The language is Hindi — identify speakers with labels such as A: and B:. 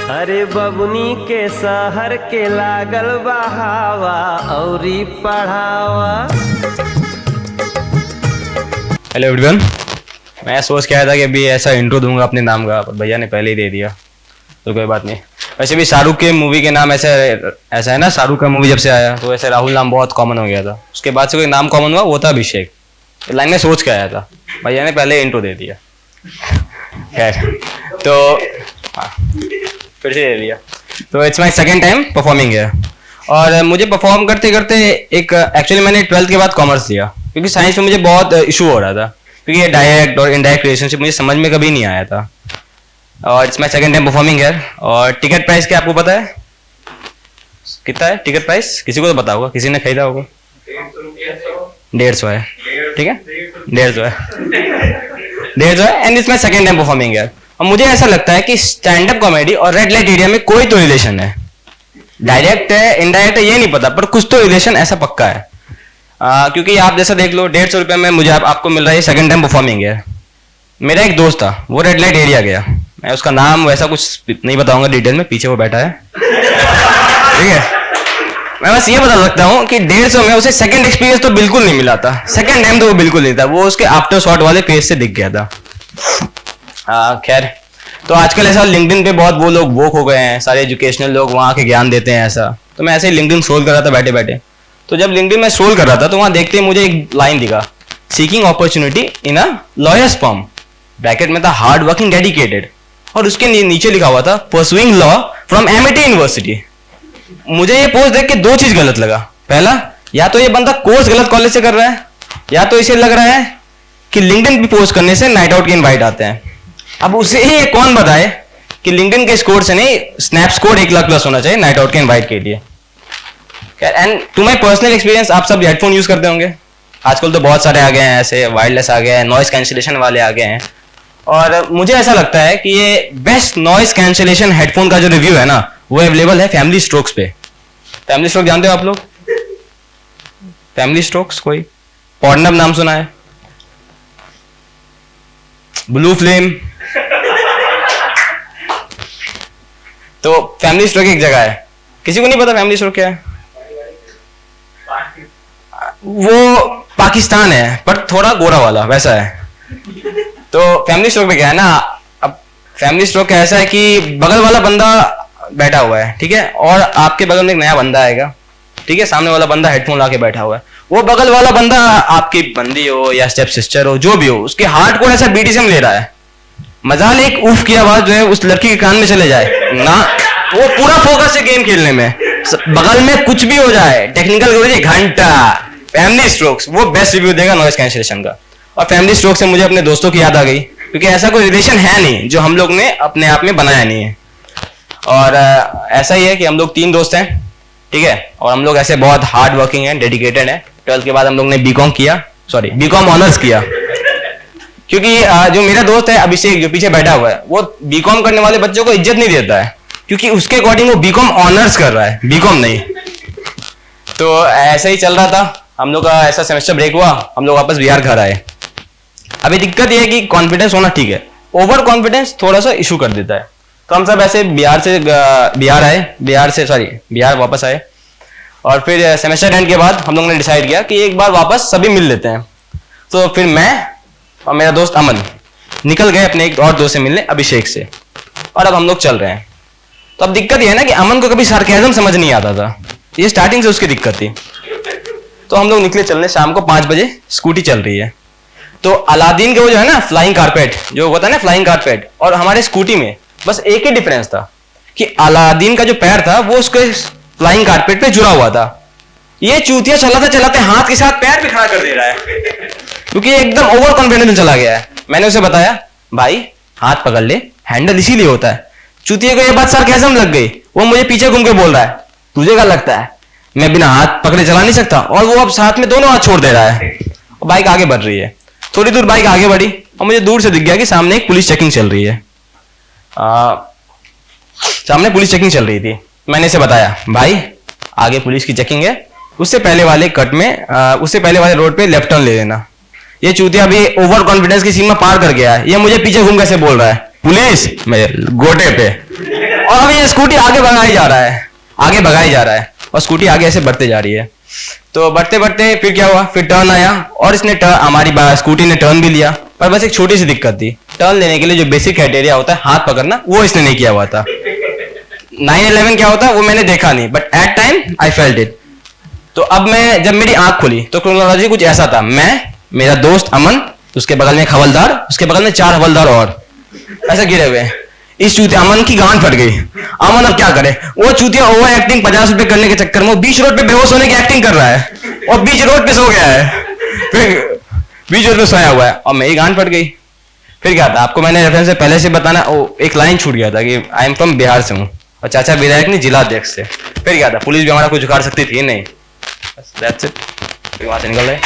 A: अरे बबुनी के शहर के लागल बहावा औरी पढ़ावा।
B: हेलो एवरीवन, मैं सोच के आया था कि अभी ऐसा इंट्रो दूंगा अपने नाम का, पर भैया ने पहले ही दे दिया तो कोई बात नहीं। वैसे भी शाहरुख के मूवी के नाम ऐसा है ना, शाहरुख का मूवी जब से आया तो वैसे राहुल नाम बहुत कॉमन हो गया था। उसके बाद से कोई नाम कॉमन हुआ वो था अभिषेक। लाइन में सोच के आया था, भैया ने पहले इंट्रो दे दिया। खैर तो हाँ, फिर से दे दिया। तो it's my second time performing है और मुझे परफॉर्म करते करते एक एक्चुअली मैंने 12th के बाद कॉमर्स लिया क्योंकि साइंस में मुझे बहुत इशू हो रहा था, क्योंकि ये डायरेक्ट और इनडायरेक्ट रिलेशनशिप मुझे समझ में कभी नहीं आया था। और it's my second time performing है। और टिकट प्राइस क्या आपको पता है कितना है? टिकट प्राइस किसी को तो पता होगा, किसी ने खरीदा होगा। 150 है, ठीक है, 150 है, 150 है। And it's my second time performing है। और मुझे ऐसा लगता है कि स्टैंड अप कॉमेडी और रेड लाइट एरिया में कोई तो रिलेशन है, डायरेक्ट है इनडायरेक्ट है ये नहीं पता, पर कुछ तो रिलेशन ऐसा पक्का है। क्योंकि आप जैसा देख लो, 150 रुपये में मुझे आपको मिल रहा है सेकंड टाइम परफॉर्मिंग है। मेरा एक दोस्त था, वो रेड लाइट एरिया गया, मैं उसका नाम वैसा कुछ नहीं बताऊंगा डिटेल में, पीछे वो बैठा है, ठीक है। मैं बस ये बता सकता हूँ कि 150 में उसे सेकंड एक्सपीरियंस तो बिल्कुल नहीं मिला था, सेकंड टाइम तो वो बिल्कुल नहीं था, वो उसके आफ्टर शॉट वाले पेज से दिख गया था। खैर, तो आजकल ऐसा लिंक्डइन पे बहुत वो लोग वोक हो गए हैं, सारे एजुकेशनल लोग वहाँ के ज्ञान देते हैं ऐसा। तो मैं ऐसे ही लिंक्डइन स्क्रॉल कर रहा था बैठे बैठे, तो जब लिंक्डइन में स्क्रॉल कर रहा था तो वहाँ देखते ही मुझे एक लाइन दिखा, seeking opportunity in a lawyers firm, bracket में था हार्ड वर्किंग डेडिकेटेड, और उसके नीचे लिखा हुआ था pursuing law from Amity university. मुझे ये पोस्ट देख के दो चीज गलत लगा। पहला, या तो ये बंदा कोर्स गलत कॉलेज से कर रहा है, या तो इसे लग रहा है कि लिंक्डइन पे पोस्ट करने से नाइट आउट के इनवाइट आते हैं। अब उसे ही कौन बताए कि लिंक्डइन के स्कोर से नहीं, स्नैप स्कोर 1 लाख प्लस होना चाहिए नाइट आउट के इनवाइट के लिए। And to my personal experience, आप सब हेडफोन यूज करते होंगे, आजकल तो बहुत सारे आ गए हैं, ऐसे वायरलेस आ गए हैं, नॉइस कैंसिलेशन वाले आ गए हैं। और मुझे ऐसा लगता है कि ये बेस्ट नॉइस कैंसिलेशन हेडफोन का जो रिव्यू है ना, वो अवेलेबल है फैमिली स्ट्रोक्स पे। फैमिली स्ट्रोक जानते हो आप लोग? फैमिली स्ट्रोक्स, कोई पॉर्नब नाम सुना है? Blue flame. तो फैमिली स्ट्रोक एक जगह है, किसी को नहीं पता फैमिली स्ट्रोक क्या है? वो पाकिस्तान है पर थोड़ा गोरा वाला वैसा है। तो फैमिली स्ट्रोक में क्या है ना, अब फैमिली स्ट्रोक ऐसा है कि बगल वाला बंदा बैठा हुआ है, ठीक है, और आपके बगल में एक नया बंदा आएगा, ठीक है, सामने वाला बंदा हेडफोन लाके बैठा हुआ है। वो बगल वाला बंदा आपकी बंदी हो या स्टेप सिस्टर हो, जो भी हो, उसके हार्ट को ऐसा बीटीएम ले रहा है, मजाल एक उफ की आवाज जो है उस लड़की के कान में चले जाए ना, वो पूरा फोकस है गेम खेलने में, बगल में कुछ भी हो जाए, टेक्निकल घंटा। फैमिली स्ट्रोक्स वो बेस्ट रिव्यू देगा नॉइस कैंसिलेशन का। और फैमिली स्ट्रोक से मुझे अपने दोस्तों की याद आ गई, क्योंकि ऐसा कोई रिलेशन है नहीं जो हम लोग ने अपने आप में बनाया नहीं है। और ऐसा ही है कि हम लोग 3 दोस्त हैं, ठीक है, और हम लोग ऐसे बहुत हार्ड वर्किंग हैं, डेडिकेटेड हैं। 12th के बाद हम लोग ने बीकॉम किया, सॉरी बीकॉम ऑनर्स किया, क्योंकि जो मेरा दोस्त है अभिषेक जो पीछे बैठा हुआ है, वो बीकॉम करने वाले बच्चों को इज्जत नहीं देता है, क्योंकि उसके अकॉर्डिंग वो बीकॉम ऑनर्स कर रहा है, बीकॉम नहीं। तो ऐसा ही चल रहा था, हम लोग का ऐसा सेमेस्टर ब्रेक हुआ, हम लोग वापस बिहार घर आए। अभी दिक्कत यह है कि कॉन्फिडेंस होना ठीक है, ओवर कॉन्फिडेंस थोड़ा सा इशू कर देता है। तो हम सब ऐसे बिहार वापस आए, और फिर सेमेस्टर एंड के बाद हम लोग ने डिसाइड किया कि एक बार वापस सभी मिल लेते हैं। तो फिर मैं और मेरा दोस्त अमन निकल गए अपने एक और दोस्त से मिलने, अभिषेक से, और अब हम लोग चल रहे हैं। तो अब दिक्कत यह है ना कि अमन को कभी सार्केज्म समझ नहीं आता था, ये स्टार्टिंग से उसकी दिक्कत थी। तो हम लोग निकले चलने, शाम को 5 बजे स्कूटी चल रही है। तो अलादीन के वो जो है ना फ्लाइंग कारपेट, जो होता है ना फ्लाइंग कारपेट, और हमारे स्कूटी में बस एक ही डिफरेंस था कि अलादीन का जो पैर था वो उसके फ्लाइंग कारपेट पे जुड़ा हुआ था। ये चूतिया चलाते हाथ के साथ पैर भी खड़ा कर दे रहा है, क्योंकि एकदम ओवर कॉन्फिडेंस में चला गया है। मैंने उसे बताया, भाई हाथ पकड़ ले, हैंडल इसीलिए होता है। चूतिया को ये बात सार्केज्म लग गई, वो मुझे पीछे घूम के बोल रहा है, तुझे क्या लगता है मैं बिना हाथ पकड़े चला नहीं सकता? और वो अब साथ में दोनों हाथ छोड़ दे रहा है, और बाइक आगे बढ़ रही है। थोड़ी दूर बाइक आगे बढ़ी और मुझे दूर से दिख गया कि सामने एक पुलिस चेकिंग चल रही है। सामने पुलिस चेकिंग चल रही थी। मैंने इसे बताया, भाई आगे पुलिस की चेकिंग है, उससे पहले वाले कट में उससे पहले वाले रोड पे लेफ्ट टर्न ले लेना। ये चूतिया भी ओवर कॉन्फिडेंस की सीमा पार कर गया है, ये मुझे पीछे घूम कैसे बोल रहा है पुलिस मेरे गोटे पे। और अभी ये से स्कूटी आगे भगाई जा रहा है, आगे भगाई जा रहा है, और स्कूटी आगे ऐसे बढ़ते जा रही है। तो बढ़ते बढ़ते फिर क्या हुआ, फिर टर्न आया और इसने हमारी स्कूटी ने टर्न भी लिया, पर बस एक छोटी सी दिक्कत थी, टर्न लेने के लिए जो बेसिक क्राइटेरिया होता है हाथ पकड़ना, वो इसने नहीं किया हुआ था। 911 क्या होता है वो मैंने देखा नहीं, but at time I felt it. तो अब मैं जब मेरी आंख खुली तो क्रोनोलॉजी कुछ ऐसा था, मैं, मेरा दोस्त अमन, उसके बगल में एक हवलदार, उसके बगल में 4 हवलदार और ऐसे गिरे हुए। इस चूतिया अमन की गांड फट गई। अमन अब क्या करे, वो चूतिया ओवर एक्टिंग 50 रुपए करने के चक्कर में वो बीच रोड पे बेहोश होने की एक्टिंग कर रहा है और बीच रोड पे सो गया है, फिर बीच रोड पे सोया हुआ है और मेरी गांड फट गई। फिर क्या था, आपको मैंने रेफरेंस से पहले से बताना, एक लाइन छूट गया था कि आई एम फ्रॉम बिहार से हूँ और चाचा विधायक ने जिला अध्यक्ष से। फिर क्या था, पुलिस भी हमारा कुछ उखाड़ सकती थी नहीं, दैट्स इट। फिर वहां से निकल रहे।